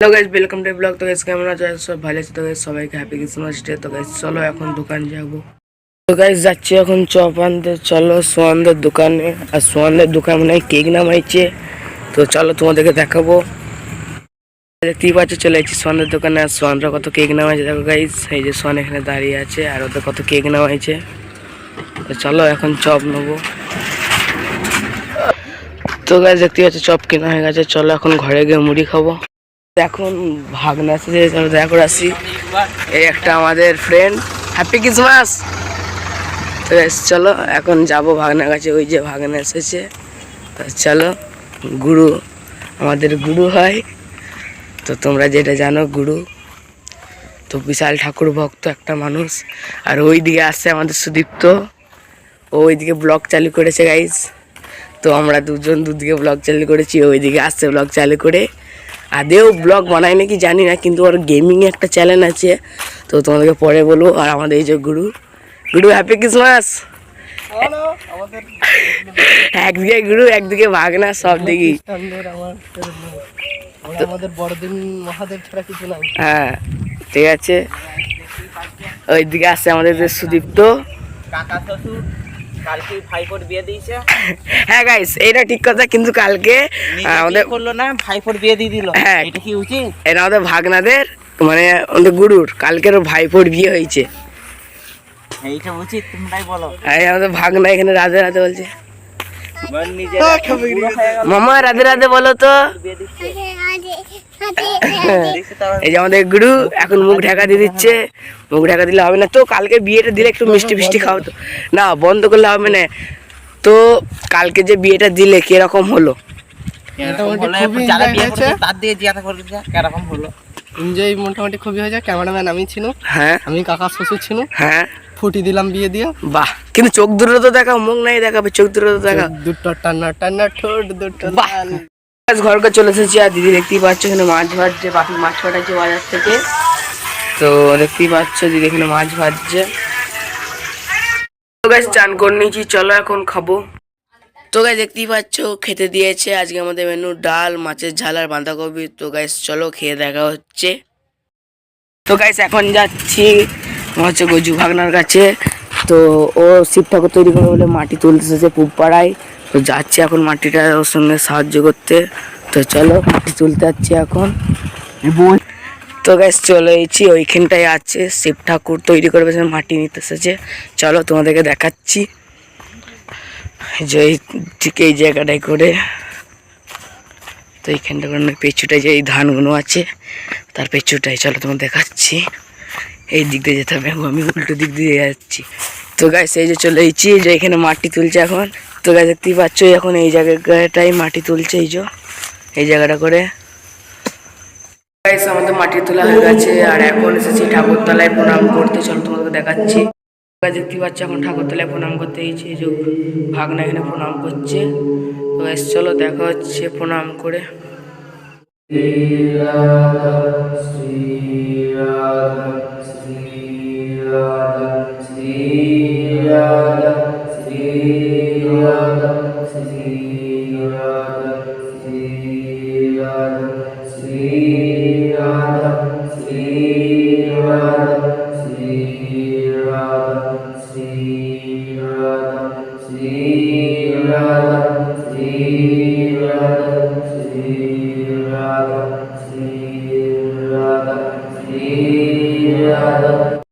Hello guys, welcome to blog. তো guys কেমন আছো? সব ভালো আছে? তো গাইস সবাইকে হ্যাপি ক্রিসমাস ডে। তো গাইস চলো এখন দোকান যাবো। তো গাইস যাচ্ছি এখন চপ আনতে। চলো সোহানদের দোকানে। আর সোহানদের দোকান মানে কেক নামাইছে, তো চলো তোমাদেরকে দেখাবো। দেখতেই পাচ্ছ চলে যাচ্ছি সোহানদের দোকানে। আর সোহানরা কত কেক নামাইছে দেখো গাইস। এই যে সোহান এখানে দাঁড়িয়ে আছে আর ওদের কত কেক নামাইছে। তো চলো এখন চপ নেবো। তো গাইস দেখতেই পাচ্ছ চপ কেনা হয়ে গেছে। চলো এখন ঘরে গিয়ে মুড়ি খাবো। এখন ভাগনা আছে, চলো দেখা করে আসি। এই একটা আমাদের ফ্রেন্ড, হ্যাপি ক্রিসমাস। তো চলো এখন যাবো ভাগনার কাছে। ওই যে ভাগনা এসেছে। তো চলো, গুরু আমাদের গুরু হয়, তো তোমরা যেটা জানো গুরু তো বিশাল ঠাকুর ভক্ত একটা মানুষ। আর ওই দিকে আসছে আমাদের সুদীপ্ত, ও ওইদিকে ব্লগ চালু করেছে গাইজ। তো আমরা দুজন দুদিকে ব্লগ চালু করেছি, ওইদিকে আসছে ব্লগ চালু করে। আদেও ব্লগ বানায় নাকি জানি না, কিন্তু ওর গেমিং একটা চ্যানেল আছে, তো তোমাদেরকে পরে বলবো। আর আমাদের এই যে গুরু, গুরু হ্যাপি ক্রিসমাস। একদিকে গুরু একদিকে ভাগনা, সব দিকে হ্যাঁ ঠিক আছে। ওইদিকে আসছে আমাদের যে সুদীপ্ত, কালকে ভাইপোর বিয়ে দিয়েছে। হ্যাঁ গাইস এইটা ঠিক কথা, কিন্তু কালকে আমাদের করলো না, ভাইপোর বিয়ে দিয়ে দিল। হ্যাঁ এটা কি উচিত? এটা আমাদের ভাগনাদের মানে আমাদের গুরুর কালকের ভাইপোর বিয়ে হয়েছে। এইটা উচিত, তোমরাই বলো। এই আমাদের ভাগনা এখানে রাধে রাধে বলছে। মামা রাধে রাধে বলো তো। এই যে আমাদের গুরু এখন মুখ ঢাকা দিয়ে দিচ্ছে। মুখ ঢাকা দিলে হবে না তো, কালকে বিয়েটা দিলে একটু মিষ্টি ফিষ্টি খাও তো। না বন্ধ করলে হবে না। তো কালকে যে বিয়েটা দিলে কিরকম হলো? মোটামুটি খুবই হয়েছে। ক্যামেরাম্যান আমি ছিল, হ্যাঁ আমি কাকা শ্বশুর ছিল, হ্যাঁ ফুটি দিলাম বিয়ে দিয়ে। বাহ, কিন্তু চোখ দুটো তো দেখাও, মুখ নাই দেখাবে, চোখ দুটো তো দেখাও। দুটো টান্না টান্না ঠোঁট দুটো লাল। ঘরকে চলে এসেছি। আর দিদি দেখতেই পাচ্ছ এখানে মাছ ভাজছে, বাকি মাছ পাঠাচ্ছে বাজার থেকে। তো দেখতেই পাচ্ছ দিদি এখানে মাছ ভাজছে। তো গাইস চান করে নিয়েছি, চলো এখন খাবো। তো গাইস দেখতেই পাচ্ছ খেতে দিয়েছে। আজকে আমাদের মেনু ডাল, মাছের ঝাল আর বাঁধাকপি। তো গাইস চলো খেয়ে দেখা হচ্ছে। তো গাইস এখন যাচ্ছি হচ্ছে গজু ভাগনার কাছে। তো ও শিব ঠাকুর তৈরি করবে বলে মাটি তুলতে এসেছে পুবপাড়ায়। তো যাচ্ছি এখন মাটিটা ওর সঙ্গে সাহায্য করতে। তো চলো মাটি তুলতে যাচ্ছি এখন। তো গাইস চলে এসেছি, ওইখানটায় আছে শিব ঠাকুর তৈরি করবে, মাটি নিতে এসেছে। চলো তোমাদেরকে দেখাচ্ছি যে ঠিক এই জায়গাটায় করে। তো এইখানটা করে পেছুটায় যে এই ধানগুলো আছে তার পেছুটাই, চলো তোমার দেখাচ্ছি। এই দিক দিয়ে যেতে হবে, আমি উল্টো দিক দিয়ে যাচ্ছি। তো গাইস এই যে চলে এসেছি, যে এখানে মাটি তুলছে এখন। তো গাইস দেখতেই পাচ্ছ এখন এই জায়গাটাই মাটি তুলছে, এই জায়গাটা করে। গাইস আমাদের মাটি তোলা হয়ে গেছে, আর এখন এসেছি ঠাকুরতলায় প্রণাম করতে। চলো তোমাদেরকে দেখাচ্ছি। দেখতে পাচ্ছি এখন ঠাকুরতলায় প্রণাম করতে এসেছি, এই যে ভাগনা এখানে প্রণাম করছে। তো গাইস চলো দেখা হচ্ছে প্রণাম করে।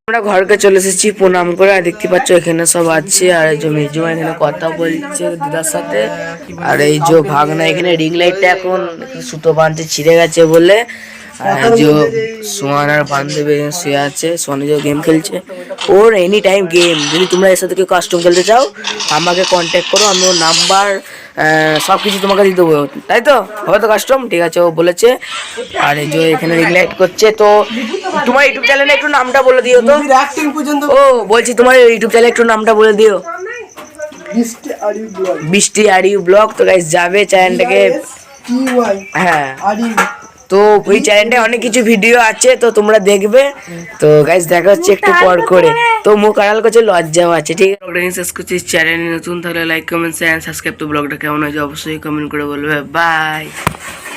আমরা ঘরকে চলে এসেছি প্রণাম করে। আর দেখতে পাচ্ছ এখানে সব আছে, আর এই যে মেজমা এখানে কথা বলছে দিদার সাথে। আর এই যে ভাগনা এখানে রিং লাইটটা এখন সুতো বাঁধতে ছিঁড়ে গেছে বলে, আর যে সোহান আর বান্ধবী শুয়ে আছে, সোহান যে গেম খেলছে, ওর এনি টাইম গেম। যদি তোমরা এর সাথে কেউ কাস্টম খেলতে চাও আমাকে কন্ট্যাক্ট করো, আমি ওর নাম্বার সব কিছু তোমাকে দিয়ে দেবো, তাই তো হবে তো কাস্টম? ঠিক আছে ও বলেছে। আর এই যে এখানে রিং লাইট করছে। তো তোমার ইউটিউব চ্যানেলে একটু নামটা বলে দিও তো। ও বলছি তোমার ইউটিউব চ্যানেলে একটু নামটা বলে দিও। বৃষ্টি আর ইউ ব্লগ। তো গাইস যাবে চ্যানেলটাকে, হ্যাঁ তো ওই চ্যানেলটায় অনেক কিছু ভিডিও আছে, তো তোমরা দেখবে। তো গাইস দেখা হচ্ছে একটু পর করে। তো মুখ আড়াল করছে, লজ্জাও আছে। ঠিক আছে ব্লগটা শেষ করছি। চ্যানেল নতুন তাহলে লাইক কমেন্ট শেয়ার সাবস্ক্রাইব। তো ব্লগটা কেমন হয়েছে অবশ্যই কমেন্ট করে বলবে। বাই।